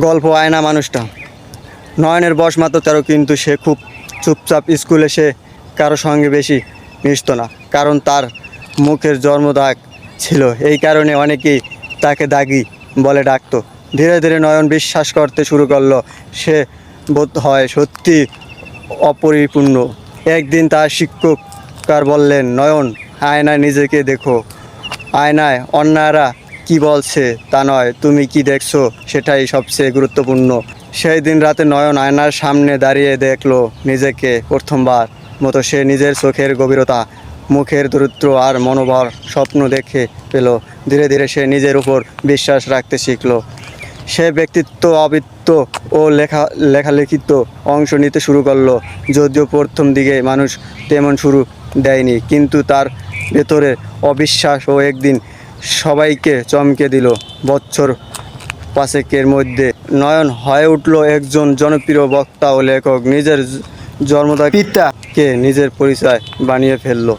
গল্প আয়না মানুষটা। নয়নের বয়স মাত্র 13, কিন্তু সে খুব চুপচাপ। স্কুলে সে কারো সঙ্গে বেশি মিশত না, কারণ তার মুখের জন্মদাগ ছিল। এই কারণে অনেকেই তাকে দাগি বলে ডাকতো। ধীরে ধীরে নয়ন বিশ্বাস করতে শুরু করলো সে বোধ হয় সত্যি অপরিপূর্ণ। একদিন তার শিক্ষক বললেন, নয়ন, আয়নায় নিজেকে দেখো। আয়নায় অন্যরা কি বলছে তা নয়, তুমি কি দেখছো সেটাই সবচেয়ে গুরুত্বপূর্ণ। সেই দিন রাতে নয়ন আয়নার সামনে দাঁড়িয়ে দেখলো নিজেকে প্রথমবার মতো। সে নিজের চোখের গভীরতা, মুখের দূরত্ব আর মনোবল স্বপ্ন দেখে পেল। ধীরে ধীরে সে নিজের উপর বিশ্বাস রাখতে শিখলো। সে ব্যক্তিত্ব আবৃত্ত ও লেখালেখিত অংশ নিতে শুরু করলো। যদিও প্রথম দিকে মানুষ তেমন শুরু দেয়নি, কিন্তু তার ভেতরে অবিশ্বাস ও একদিন সবাইকে চমকে দিল। বছর 5-এর মধ্যে নয়ন হয়ে উঠল একজন জনপ্রিয় বক্তা ও লেখক। নিজের জন্মদাতা পিতাকে নিজের পরিচয় বানিয়ে ফেললো।